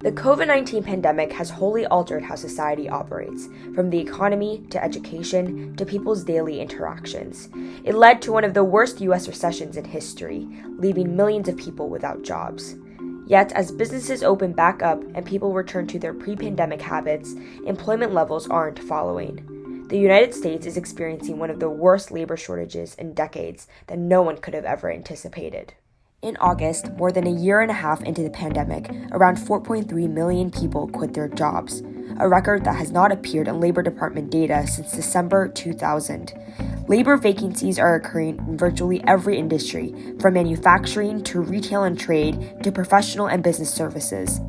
The COVID-19 pandemic has wholly altered how society operates, from the economy to education to people's daily interactions. It led to one of the worst U.S. recessions in history, leaving millions of people without jobs. Yet, as businesses open back up and people return to their pre-pandemic habits, employment levels aren't following. The United States is experiencing one of the worst labor shortages in decades that no one could have ever anticipated. In August, more than a year and a half into the pandemic, around 4.3 million people quit their jobs, a record that has not appeared in Labor Department data since December 2000. Labor vacancies are occurring in virtually every industry, from manufacturing to retail and trade to professional and business services.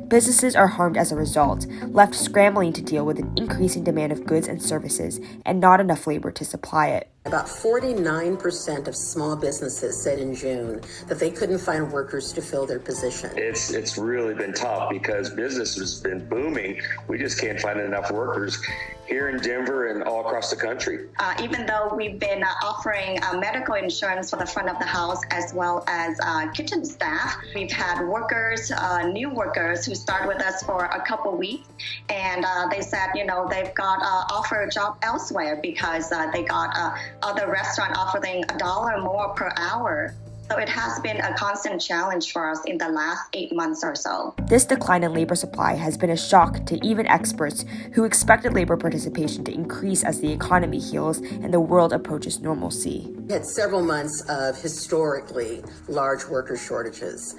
Businesses are harmed as a result, left scrambling to deal with an increasing demand of goods and services and not enough labor to supply it. About 49% of small businesses said in June that they couldn't find workers to fill their position. It's really been tough because business has been booming. We just can't find enough workers here in Denver and all across the country. Even though we've been offering medical insurance for the front of the house as well as kitchen staff, we've had workers, new workers who start with us for a couple weeks, and they said, they've got offer a job elsewhere because they got other restaurant offering $1 more per hour. So it has been a constant challenge for us in the last 8 months or so. This decline in labor supply has been a shock to even experts who expected labor participation to increase as the economy heals and the world approaches normalcy. We had several months of historically large worker shortages.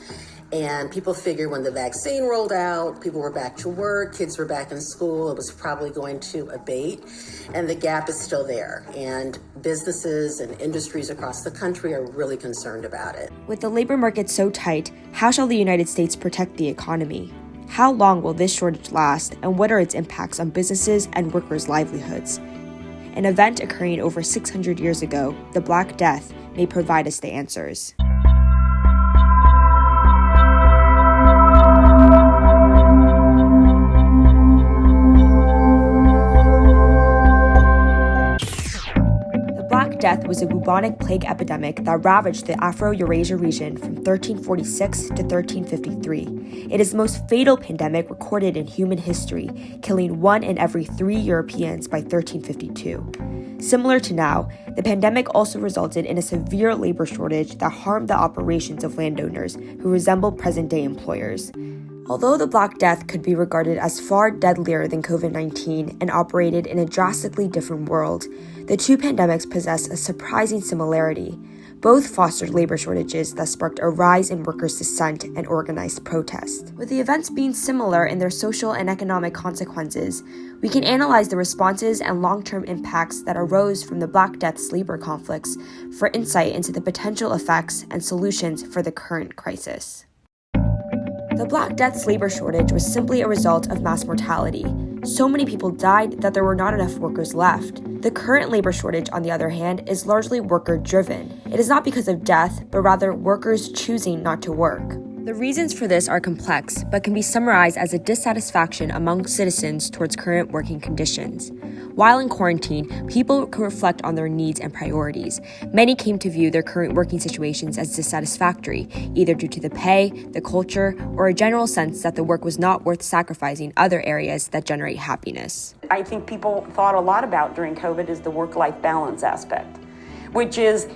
And people figured when the vaccine rolled out, people were back to work, kids were back in school, it was probably going to abate. And the gap is still there. And businesses and industries across the country are really concerned about it. With the labor market so tight, how shall the United States protect the economy? How long will this shortage last, and what are its impacts on businesses and workers' livelihoods? An event occurring over 600 years ago, the Black Death, may provide us the answers. Death was a bubonic plague epidemic that ravaged the Afro-Eurasia region from 1346 to 1353. It is the most fatal pandemic recorded in human history, killing 1 in every 3 Europeans by 1352. Similar to now, the pandemic also resulted in a severe labor shortage that harmed the operations of landowners who resemble present-day employers. Although the Black Death could be regarded as far deadlier than COVID-19 and operated in a drastically different world, the two pandemics possess a surprising similarity. Both fostered labor shortages that sparked a rise in workers' dissent and organized protest. With the events being similar in their social and economic consequences, we can analyze the responses and long-term impacts that arose from the Black Death's labor conflicts for insight into the potential effects and solutions for the current crisis. The Black Death's labor shortage was simply a result of mass mortality. So many people died that there were not enough workers left. The current labor shortage, on the other hand, is largely worker-driven. It is not because of death, but rather workers choosing not to work. The reasons for this are complex, but can be summarized as a dissatisfaction among citizens towards current working conditions. While in quarantine, people could reflect on their needs and priorities. Many came to view their current working situations as dissatisfactory, either due to the pay, the culture, or a general sense that the work was not worth sacrificing other areas that generate happiness. I think people thought a lot about during COVID is the work-life balance aspect, which is,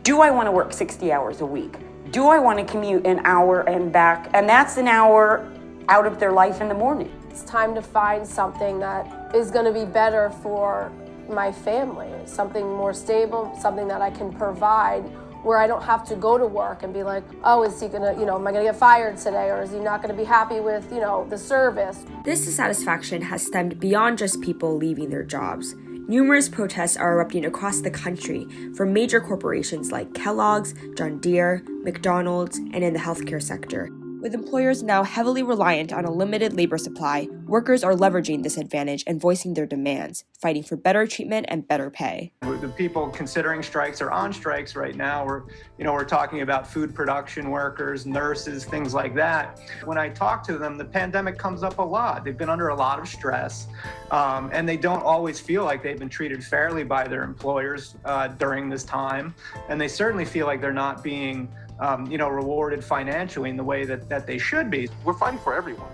do I want to work 60 hours a week? Do I want to commute an hour and back? And that's an hour out of their life in the morning. It's time to find something that is going to be better for my family, something more stable, something that I can provide where I don't have to go to work and be like, oh, is he going to, am I going to get fired today? Or is he not going to be happy with, the service? This dissatisfaction has stemmed beyond just people leaving their jobs. Numerous protests are erupting across the country from major corporations like Kellogg's, John Deere, McDonald's, and in the healthcare sector. With employers now heavily reliant on a limited labor supply, workers are leveraging this advantage and voicing their demands, fighting for better treatment and better pay. The people considering strikes are on strikes right now. We're talking about food production workers, nurses, things like that. When I talk to them, the pandemic comes up a lot. They've been under a lot of stress, and they don't always feel like they've been treated fairly by their employers during this time. And they certainly feel like they're not being rewarded financially in the way that they should be. We're fighting for everyone.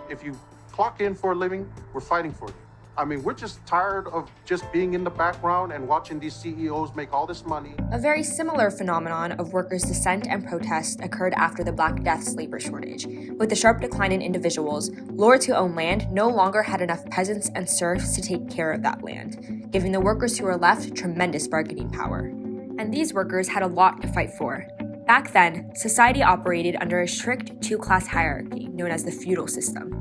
If you clock in for a living, we're fighting for you. I mean, we're just tired of just being in the background and watching these CEOs make all this money. A very similar phenomenon of workers' dissent and protest occurred after the Black Death's labor shortage. With the sharp decline in individuals, lords who owned land no longer had enough peasants and serfs to take care of that land, giving the workers who were left tremendous bargaining power. And these workers had a lot to fight for. Back then, society operated under a strict two-class hierarchy known as the feudal system.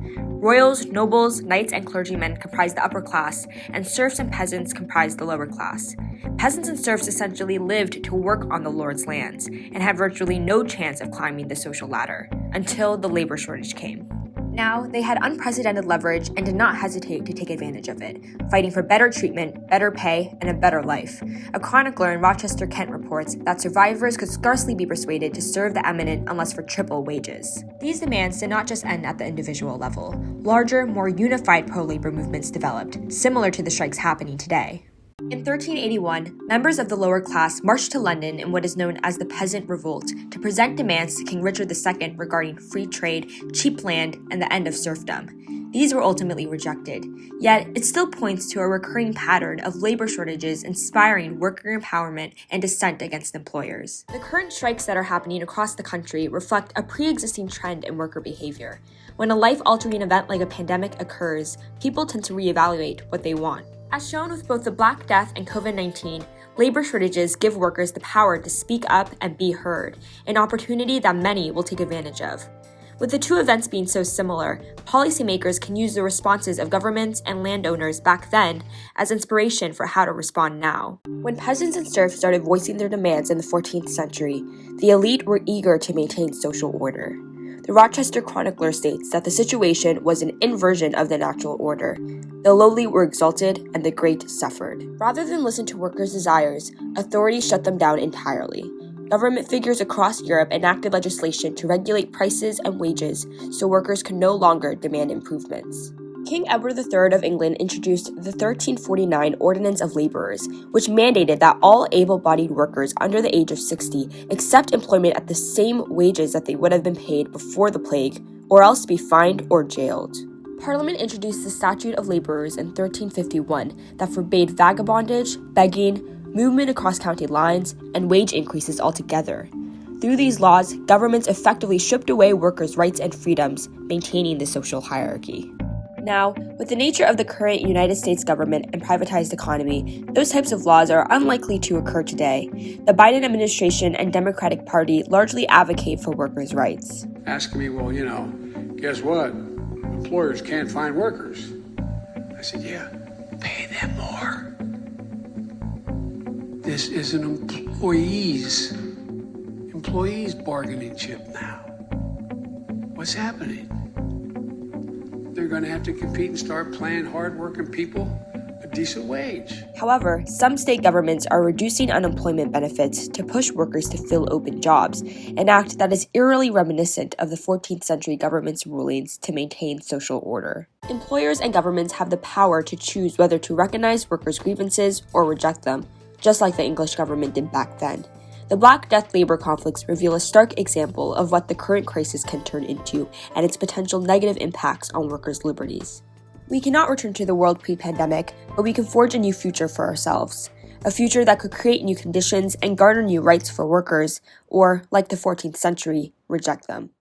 Royals, nobles, knights, and clergymen comprised the upper class, and serfs and peasants comprised the lower class. Peasants and serfs essentially lived to work on the lord's lands and had virtually no chance of climbing the social ladder until the labor shortage came. Now, they had unprecedented leverage and did not hesitate to take advantage of it, fighting for better treatment, better pay, and a better life. A chronicler in Rochester, Kent reports that survivors could scarcely be persuaded to serve the eminent unless for triple wages. These demands did not just end at the individual level. Larger, more unified pro-labor movements developed, similar to the strikes happening today. In 1381, members of the lower class marched to London in what is known as the Peasant Revolt to present demands to King Richard II regarding free trade, cheap land, and the end of serfdom. These were ultimately rejected, yet it still points to a recurring pattern of labor shortages inspiring worker empowerment and dissent against employers. The current strikes that are happening across the country reflect a pre-existing trend in worker behavior. When a life-altering event like a pandemic occurs, people tend to reevaluate what they want. As shown with both the Black Death and COVID-19, labor shortages give workers the power to speak up and be heard, an opportunity that many will take advantage of. With the two events being so similar, policymakers can use the responses of governments and landowners back then as inspiration for how to respond now. When peasants and serfs started voicing their demands in the 14th century, the elite were eager to maintain social order. The Rochester Chronicler states that the situation was an inversion of the natural order. The lowly were exalted, and the great suffered. Rather than listen to workers' desires, authorities shut them down entirely. Government figures across Europe enacted legislation to regulate prices and wages so workers could no longer demand improvements. King Edward III of England introduced the 1349 Ordinance of Laborers, which mandated that all able-bodied workers under the age of 60 accept employment at the same wages that they would have been paid before the plague, or else be fined or jailed. Parliament introduced the Statute of Laborers in 1351 that forbade vagabondage, begging, movement across county lines, and wage increases altogether. Through these laws, governments effectively stripped away workers' rights and freedoms, maintaining the social hierarchy. Now, with the nature of the current United States government and privatized economy, those types of laws are unlikely to occur today. The Biden administration and Democratic Party largely advocate for workers' rights. Ask me, well, guess what? Employers can't find workers. I said, yeah, pay them more. This is an employees bargaining chip now. What's happening? They're going to have to compete and start paying hard-working people a decent wage. However, some state governments are reducing unemployment benefits to push workers to fill open jobs, an act that is eerily reminiscent of the 14th century government's rulings to maintain social order. Employers and governments have the power to choose whether to recognize workers' grievances or reject them, just like the English government did back then. The Black Death labor conflicts reveal a stark example of what the current crisis can turn into and its potential negative impacts on workers' liberties. We cannot return to the world pre-pandemic, but we can forge a new future for ourselves. A future that could create new conditions and garner new rights for workers, or, like the 14th century, reject them.